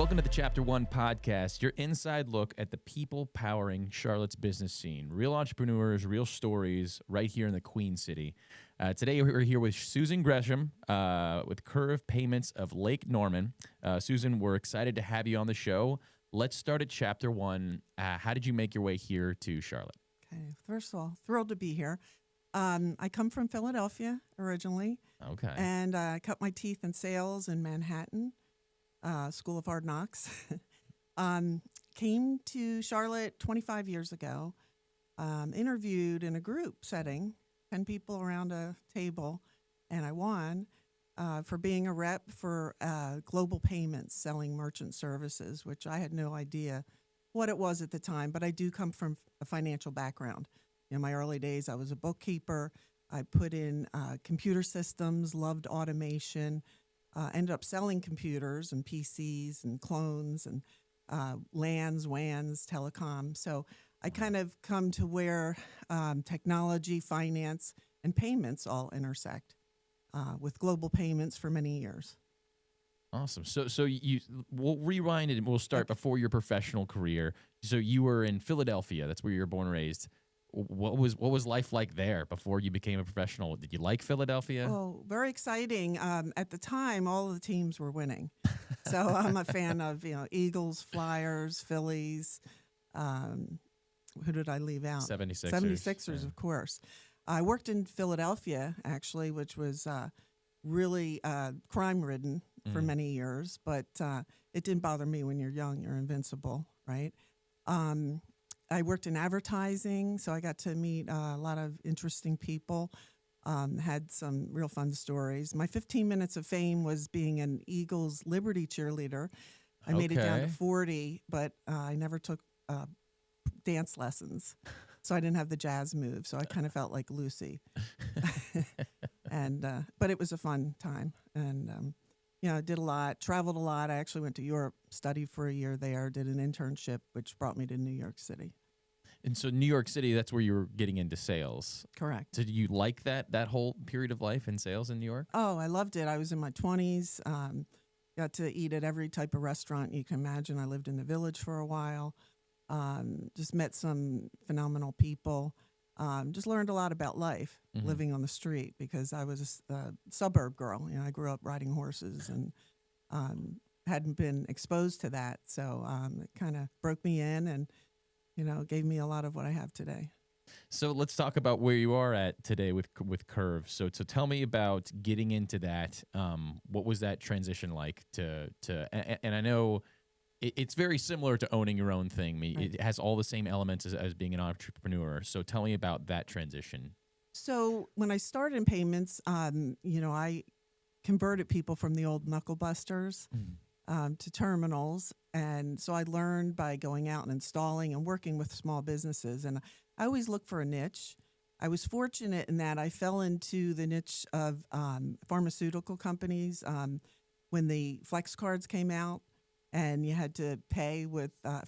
Welcome to the Chapter 1 podcast, your inside look at the people powering Charlotte's business scene. Real entrepreneurs, real stories, right here in the Queen City. Today, we're here with Susan Gresham with Curve Payments of Lake Norman. Susan, we're excited to have you on the show. Let's start at Chapter 1. How did you make your way here to Charlotte? Okay, first of all, thrilled to be here. I come from Philadelphia originally. Okay. And I cut my teeth in sales in Manhattan. School of Hard Knocks. Came to Charlotte 25 years ago, interviewed in a group setting, 10 people around a table, and I won for being a rep for Global Payments, selling merchant services, which I had no idea what it was at the time, but I do come from a financial background. In my early days, I was a bookkeeper. I put in computer systems, loved automation, ended up selling computers and PCs and clones and LANs, WANs, telecom. So I kind of come to where technology, finance, and payments all intersect with Global Payments for many years. Awesome. So we'll rewind it and we'll start before your professional career. So you were in Philadelphia. That's where you were born and raised. What was life like there before you became a professional? Did you like Philadelphia? Oh, very exciting. At the time, all of the teams were winning. So I'm a fan of, Eagles, Flyers, Phillies. Who did I leave out? 76ers. 76ers, Yeah. of course. I worked in Philadelphia, actually, which was really crime-ridden for many years. But it didn't bother me. When you're young, you're invincible, right? I worked in advertising, so I got to meet a lot of interesting people, had some real fun stories. My 15 minutes of fame was being an Eagles Liberty cheerleader. I made it down to 40, but I never took dance lessons, so I didn't have the jazz move, so I kind of felt like Lucy. But it was a fun time, and I did a lot, traveled a lot. I actually went to Europe, studied for a year there, did an internship, which brought me to New York City. And so New York City, that's where you were getting into sales. Correct. So did you like that whole period of life in sales in New York? Oh, I loved it. I was in my 20s, got to eat at every type of restaurant you can imagine. I lived in the Village for a while, just met some phenomenal people, just learned a lot about life living on the street because I was a suburb girl. I grew up riding horses and hadn't been exposed to that. So it kind of broke me in and gave me a lot of what I have today. So let's talk about where you are at today with Curve. So tell me about getting into that. What was that transition like and I know it's very similar to owning your own thing. Right. It has all the same elements as being an entrepreneur. So tell me about that transition. So when I started in payments, I converted people from the old knuckle-busters to terminals. And so I learned by going out and installing and working with small businesses. And I always look for a niche. I was fortunate in that I fell into the niche of pharmaceutical companies when the flex cards came out and you had to pay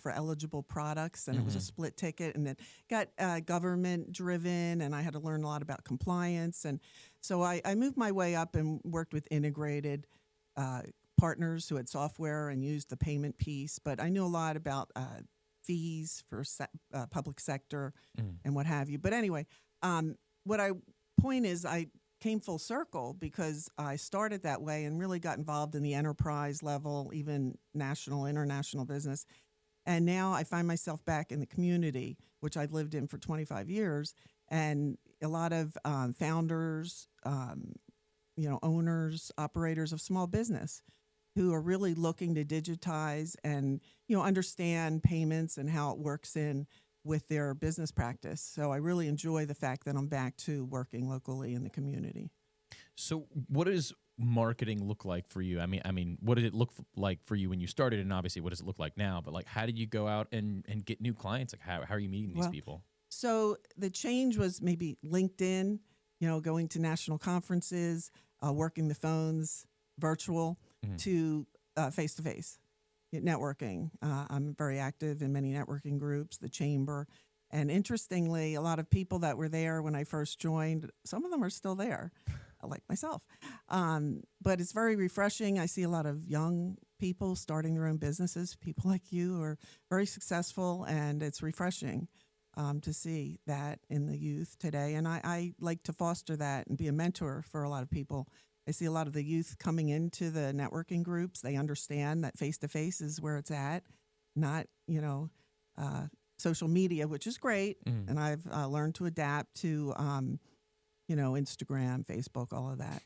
for eligible products, and it was a split ticket, and it got government driven, and I had to learn a lot about compliance. And so I moved my way up and worked with integrated partners who had software and used the payment piece, but I knew a lot about fees for public sector and what have you. But anyway, point is I came full circle because I started that way and really got involved in the enterprise level, even national, international business. And now I find myself back in the community, which I've lived in for 25 years, and a lot of founders, owners, operators of small business who are really looking to digitize and, understand payments and how it works in with their business practice. So I really enjoy the fact that I'm back to working locally in the community. So what does marketing look like for you? I mean, what did it look like for you when you started? And obviously, what does it look like now? But how did you go out and get new clients? How are you meeting these people? So the change was maybe LinkedIn, going to national conferences, working the phones, virtual to face-to-face networking. I'm very active in many networking groups, the Chamber. And interestingly, a lot of people that were there when I first joined, some of them are still there. like myself. But it's very refreshing. I see a lot of young people starting their own businesses, people like you are very successful, and it's refreshing to see that in the youth today. And I like to foster that and be a mentor for a lot of people. I see a lot of the youth coming into the networking groups. They understand that face-to-face is where it's at, not, social media, which is great. And I've learned to adapt to, Instagram, Facebook, all of that.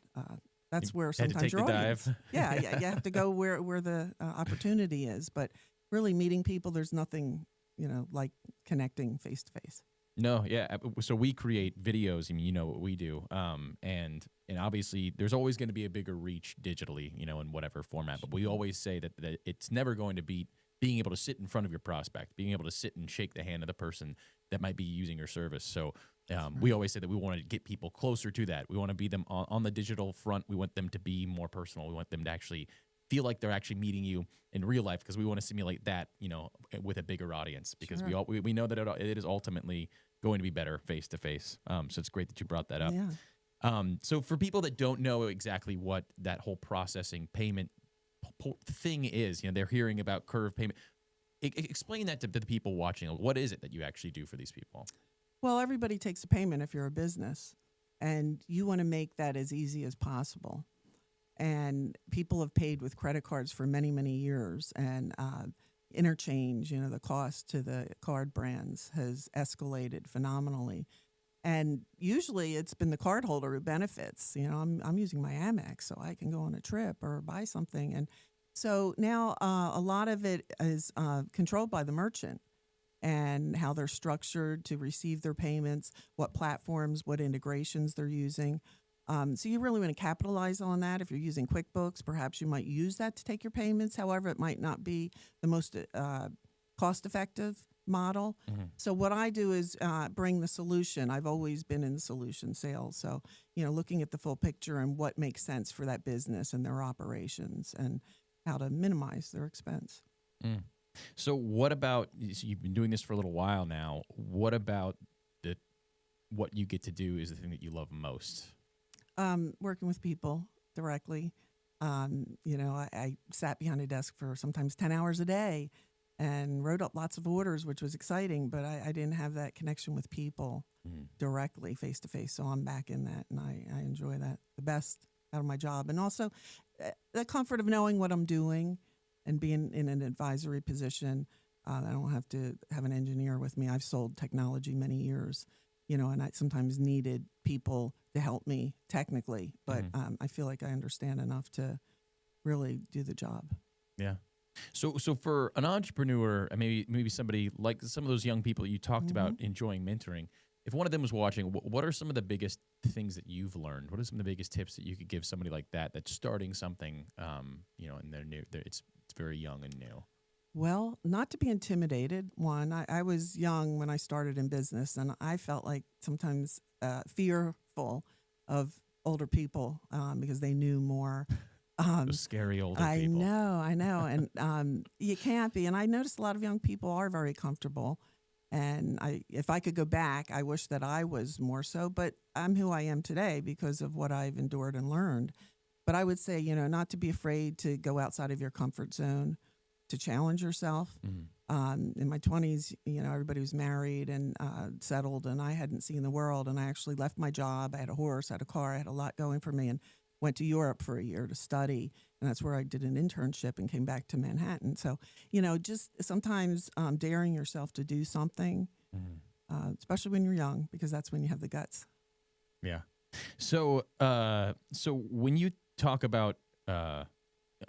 That's where Had to sometimes take your the audience. dive. Yeah, you have to go where the opportunity is. But really meeting people, there's nothing, like connecting face-to-face. No, yeah. So we create videos. I mean, you know what we do, and obviously there's always going to be a bigger reach digitally, in whatever format. But we always say that it's never going to beat being able to sit in front of your prospect, being able to sit and shake the hand of the person that might be using your service. So we always say that we want to get people closer to that. We want to be them on the digital front. We want them to be more personal. We want them to actually feel like they're actually meeting you in real life, because we want to simulate that, with a bigger audience, because we know that it is ultimately going to be better face to face. So it's great that you brought that up. Yeah. So for people that don't know exactly what that whole processing payment thing is, they're hearing about curve payment. Explain that to the people watching. What is it that you actually do for these people? Well, everybody takes a payment if you're a business, and you want to make that as easy as possible. And people have paid with credit cards for many, many years, and interchange, the cost to the card brands has escalated phenomenally. And usually it's been the cardholder who benefits. I'm using my Amex so I can go on a trip or buy something. And so now a lot of it is controlled by the merchant and how they're structured to receive their payments, what platforms, what integrations they're using. So you really want to capitalize on that. If you're using QuickBooks, perhaps you might use that to take your payments. However, it might not be the most cost-effective model. So what I do is bring the solution. I've always been in solution sales. So, looking at the full picture and what makes sense for that business and their operations and how to minimize their expense. So what about, you've been doing this for a little while now, what about what you get to do is the thing that you love most? Working with people directly. I sat behind a desk for sometimes 10 hours a day and wrote up lots of orders, which was exciting, but I didn't have that connection with people directly, face to face. So I'm back in that, and I enjoy that the best out of my job. And also the comfort of knowing what I'm doing and being in an advisory position. I don't have to have an engineer with me. I've sold technology many years, and I sometimes needed people to help me technically, but I feel like I understand enough to really do the job. Yeah. So for an entrepreneur, and maybe somebody like some of those young people that you talked about enjoying mentoring, if one of them was watching, what are some of the biggest things that you've learned? What are some of the biggest tips that you could give somebody like that that's starting something, and they're new, it's very young and new? Well, not to be intimidated. One, I was young when I started in business, and I felt like sometimes fearful of older people because they knew more. Those scary older people. I know. And you can't be. And I noticed a lot of young people are very comfortable. And if I could go back, I wish that I was more so. But I'm who I am today because of what I've endured and learned. But I would say, not to be afraid to go outside of your comfort zone, to challenge yourself. In my 20s, everybody was married and settled, and I hadn't seen the world. And I actually left my job. I had a horse, I had a car, I had a lot going for me, and went to Europe for a year to study. And that's where I did an internship and came back to Manhattan. So, just sometimes daring yourself to do something, especially when you're young, because that's when you have the guts. Yeah. So when you talk about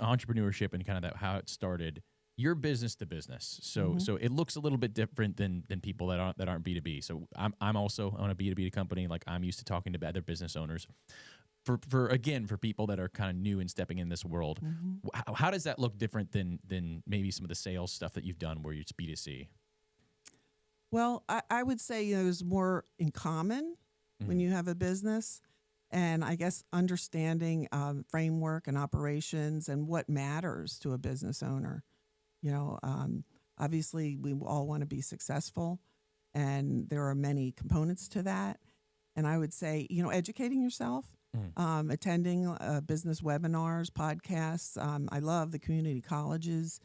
entrepreneurship and kind of how it started, you're business to business. So it looks a little bit different than people that aren't B2B. So I'm also on a B2B company. Like, I'm used to talking to other business owners. For people that are kind of new and stepping in this world, how does that look different than maybe some of the sales stuff that you've done where it's B2C? Well, I would say there's more in common when you have a business, and I guess understanding framework and operations and what matters to a business owner. Obviously, we all want to be successful, and there are many components to that. And I would say, educating yourself. attending business webinars, podcasts. I love the community colleges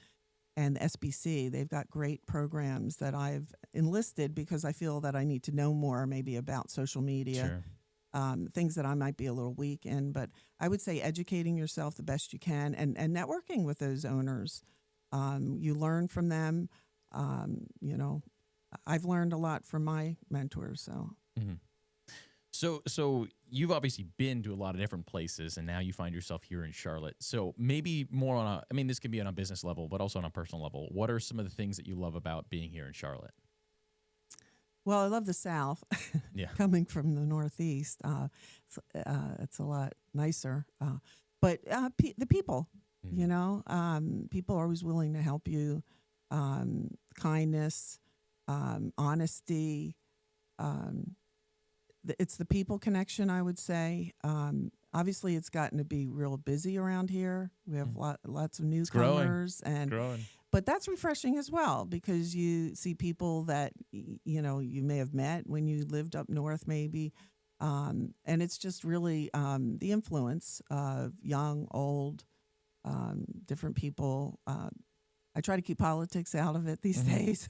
and the SBC. They've got great programs that I've enlisted because I feel that I need to know more maybe about social media, things that I might be a little weak in. But I would say educating yourself the best you can and networking with those owners. You learn from them. I've learned a lot from my mentors. So. Mm-hmm. So you've obviously been to a lot of different places, and now you find yourself here in Charlotte. So maybe more on this can be on a business level, but also on a personal level. What are some of the things that you love about being here in Charlotte? Well, I love the South. Yeah. Coming from the Northeast, it's a lot nicer. But the people, people are always willing to help you. Kindness, honesty. It's the people connection, I would say. Obviously, it's gotten to be real busy around here. We have lots of newcomers, but that's refreshing as well because you see people that you may have met when you lived up north, maybe, and it's just really the influence of young, old, different people. I try to keep politics out of it these days.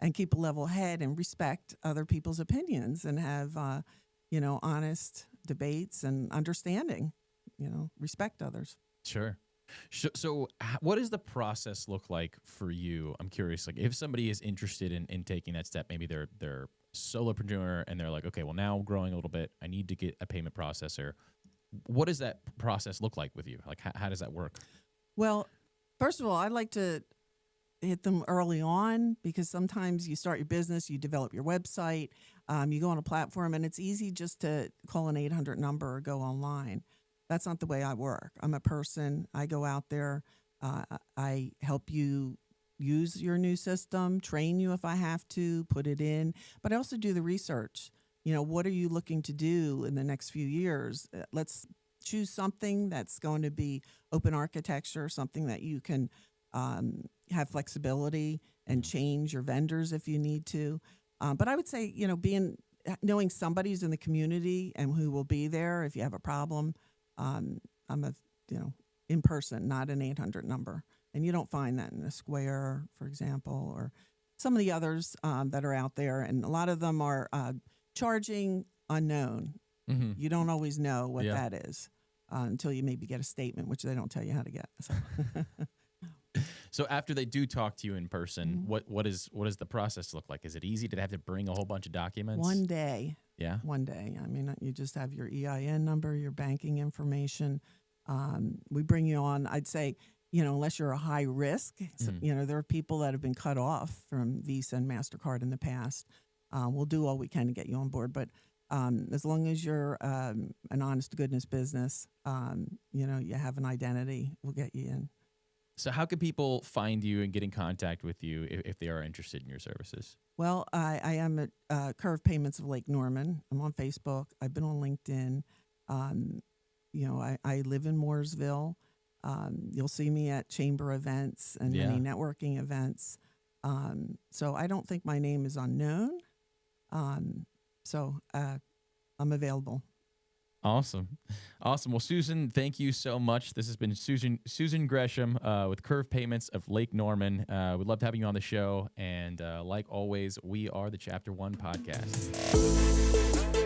And keep a level head and respect other people's opinions and have, honest debates and understanding, respect others. Sure. So what does the process look like for you? I'm curious, like if somebody is interested in taking that step, maybe they're solopreneur and they're like, okay, well now I'm growing a little bit. I need to get a payment processor. What does that process look like with you? Like how does that work? Well, first of all, I'd like to hit them early on because sometimes you start your business, you develop your website, you go on a platform, and it's easy just to call an 800 number or go online. That's not the way I work. I'm a person. I go out there. I help you use your new system, train you if I have to, put it in, but I also do the research. What are you looking to do in the next few years? Let's choose something that's going to be open architecture, something that you can have flexibility and change your vendors if you need to. But I would say, knowing somebody's in the community and who will be there if you have a problem. I'm in person, not an 800 number. And you don't find that in a Square, for example, or some of the others that are out there. And a lot of them are charging unknown. Mm-hmm. You don't always know what that is until you maybe get a statement, which they don't tell you how to get. So. So after they do talk to you in person, what does the process look like? Is it easy to have to bring a whole bunch of documents? One day. Yeah. One day. I mean, you just have your EIN number, your banking information. We bring you on, I'd say, unless you're a high risk, there are people that have been cut off from Visa and MasterCard in the past. We'll do all we can to get you on board. But as long as you're an honest to goodness business, you have an identity, we'll get you in. So how can people find you and get in contact with you if they are interested in your services? Well, I am at Curve Payments of Lake Norman. I'm on Facebook. I've been on LinkedIn. I live in Mooresville. You'll see me at chamber events and many networking events. So I don't think my name is unknown. So I'm available. Awesome. Well, Susan, thank you so much. This has been Susan Gresham with Curve Payments of Lake Norman. We'd love having you on the show. And like always, we are the Chapter 1 podcast.